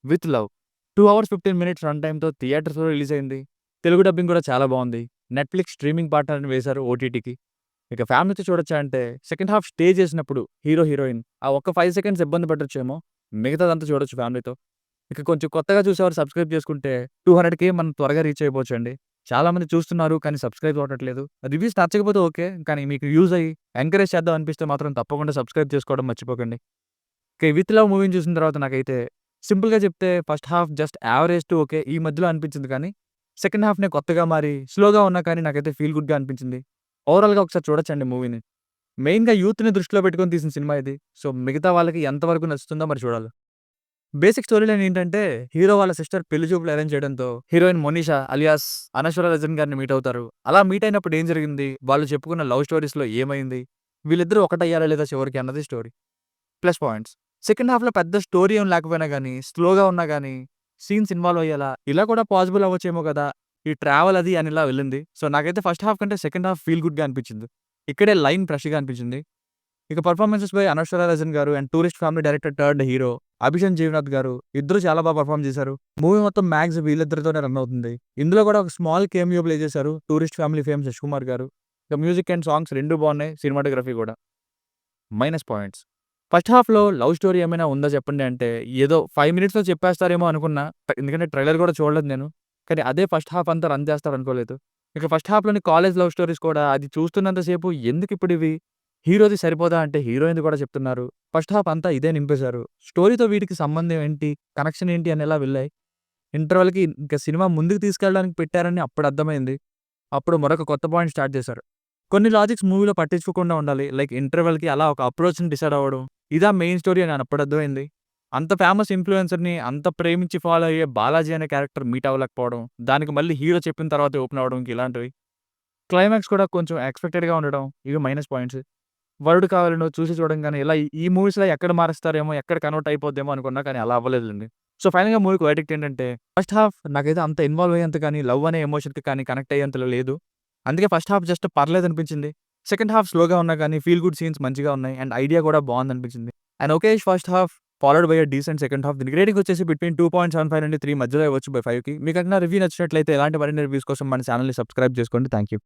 With love 2 hours 15 minutes run టైమ్‌తో థియేటర్స్‌లో release అయింది. తెలుగు డబ్బింగ్ కూడా చాలా బావుంది. నెట్‌ఫ్లిక్స్ స్ట్రీమింగ్ పార్ట్నర్‌ని వేశారు ఓటీటీకి. ఇక ఫ్యామిలీతో చూడొచ్చా అంటే సెకండ్ హాఫ్ స్టే చేసినప్పుడు హీరో, హీరోయిన్ ఆ ఒక్క 5 సెకండ్స్ ఇబ్బంది పడొచ్చేమో. మిగతాదంతా చూడొచ్చు ఫ్యామిలీతో. ఇక కొంచెం కొత్తగా చూసేవారు సబ్స్క్రైబ్ చేసుకుంటే 200,000 మనం త్వరగా రీచ్ అయిపోవచ్చండి. చాలామంది చూస్తున్నారు కానీ సబ్స్క్రైబ్ అవ్వట్లేదు. రివ్యూస్ నచ్చకపోతే ఓకే. కానీ మీకు యూజ్ అయ్యి ఎంకరేజ్ చేద్దాం అనిపిస్తే మాత్రం తప్పకుండా సబ్స్క్రైబ్ చేసుకోవడం మర్చిపోకండి. ఇక 'విత్ లవ్' మూవీని చూసిన తర్వాత నాకైతే సింపుల్‌గా చెప్తే first half just average to okay. ఈ మధ్యలో అనిపించింది కానీ సెకండ్ హాఫ్‌నే కొత్తగా మారి స్లోగా ఉన్నా కానీ నాకైతే ఫీల్ గుడ్‌గా అనిపించింది. ఓవరాల్‌గా ఒకసారి చూడొచ్చండి మూవీని. మెయిన్‌గా యూత్‌ని దృష్టిలో పెట్టుకొని తీసిన సినిమా ఇది. సో, మిగతా వాళ్ళకి ఎంతవరకు నచ్చుతుందో మరి చూడాలి. బేసిక్ స్టోరీ లైన్ ఏంటంటే, హీరో వాళ్ళ సిస్టర్ పెళ్లి చూపులు అరేంజ్ చేయడంతో, హీరోయిన్ మొనిషా అలియాస్ అనశ్వర రాజన్ గారిని మీట్ అవుతారు. అలా మీట్ అయినప్పుడు ఏం జరిగింది? వాళ్ళు చెప్పుకున్న లవ్ స్టోరీస్‌లో ఏమైంది? వీళ్ళిద్దరూ ఒకటయ్యారా లేదా చివరికి అన్నది స్టోరీ. Plus points. సెకండ్ హాఫ్‌లో పెద్ద స్టోరీ ఏం లేకపోయినా గానీ, స్లోగా ఉన్నా గానీ, సీన్స్ ఇన్వాల్వ్ అయ్యేలా, ఇలా కూడా పాసిబుల్ అవ్వచ్చేమో కదా! ఈ ట్రావెల్ అది అని ఇలా వెళ్ళింది. సో, నాకైతే ఫస్ట్ హాఫ్ కంటే సెకండ్ హాఫ్ ఫీల్ గుడ్‌గా అనిపించింది. ఇక్కడే లైన్ ఫ్రెష్‌గా అనిపించింది. ఇక పెర్ఫార్మన్సెస్ బై అనశ్వర రాజన్ గారు and tourist family director turned hero Abhishek Jeevanath గారు ఇద్దరు చాలా బాగా పెర్ఫార్మ్ చేశారు. మూవీ మొత్తం మ్యాక్స్ వీళ్ళిద్దరితోనే రన్ అవుతుంది. ఇందులో కూడా ఒక స్మాల్ కేమియో ప్లే చేశారు tourist family fame Sasi Kumar garu. ఇక మ్యూజిక్ అండ్ సాంగ్స్ 2 బాగున్నాయి. సినిమాటోగ్రఫీ కూడా. Minus points. ఫస్ట్ హాఫ్‌లో లవ్ స్టోరీ ఏమైనా ఉందా చెప్పండి అంటే, ఏదో 5 మినిట్స్‌లో చెప్పేస్తారేమో అనుకున్నా. ఎందుకంటే ట్రైలర్ కూడా చూడలేదు నేను. కానీ అదే ఫస్ట్ హాఫ్ అంతా రన్ చేస్తారనుకోలేదు. ఇక ఫస్ట్ హాఫ్‌లోని కాలేజ్ లవ్ స్టోరీస్ కూడా అది చూస్తున్నంత సేపు ఎందుకిప్పుడివి? హీరోది సరిపోదా అంటే హీరోయిన్‌ది కూడా చెప్తున్నారు. ఫస్ట్ హాఫ్ అంతా ఇదే నింపేశారు. స్టోరీతో వీటికి సంబంధం ఏంటి? కనెక్షన్ ఏంటి అనేలా వెళ్ళాయి. ఇంటర్వల్‌కి ఇంక సినిమా ముందుకు తీసుకెళ్ళడానికి పెట్టారని అప్పుడు అర్థమైంది. అప్పుడు మరొక కొత్త పాయింట్ స్టార్ట్ చేశారు. కొన్ని లాజిక్స్ మూవీలో పట్టించుకోకుండా ఉండాలి. లైక్ ఇంటర్వెల్‌కి అలా ఒక అప్రోచ్‌ని డిసైడ్ అవ్వడం. ఇదా మెయిన్ స్టోరీ అని అప్పుడు అర్థమైంది. అంత ఫేమస్ ఇన్‌ఫ్లుయెన్సర్‌ని అంత ప్రేమించి ఫాలో అయ్యే బాలాజీ అనే క్యారెక్టర్ మీట్ అవ్వలేకపోవడం. దానికి మళ్ళీ హీరో చెప్పిన తర్వాతే ఓపెన్ అవ్వడం ఇలాంటివి. క్లైమాక్స్ కూడా కొంచెం ఎక్స్‌పెక్టెడ్‌గా ఉండడం. ఇవి మైనస్ పాయింట్స్. వరుడు కావాలనో చూసి చూడంగానే ఇలా ఈ మూవీస్‌లో ఎక్కడ మారుస్తారేమో, ఎక్కడ కన్వర్ట్ అయిపోద్దేమో అనుకున్నా కానీ అలా అవ్వలేదులెండి. సో, ఫైనల్‌గా మూవీకి వర్డిక్ట్ ఏంటంటే ఫస్ట్ హాఫ్ నాకైతే అంత ఇన్వాల్వ్ అయ్యేంత కానీ, లవ్ అనే ఎమోషన్‌కి కానీ కనెక్ట్ అయ్యేంతలో లేదు. అందుకే ఫస్ట్ హాఫ్ జస్ట్ పర్లేదనిపించింది. సెకండ్ హాఫ్ స్లోగా ఉన్నా కానీ ఫీల్ గుడ్ సీన్స్ మంచిగా ఉన్నాయి. అండ్ ఐడియా కూడా బావుందనిపించింది. And okayish first half followed by a decent second half. దీనికి రేటింగ్ వచ్చేసి బిట్వీన్ 2.75 నుండి 3 మధ్యలో ఇవ్వచ్చు బై 5కి. మీకేమైనా రివ్యూ నచ్చినట్లయితే ఇలాంటి మరిన్ని రివ్యూస్ కోసం మన ఛానెల్‌ని సబ్స్క్రైబ్ చేసుకోండి. Thank you.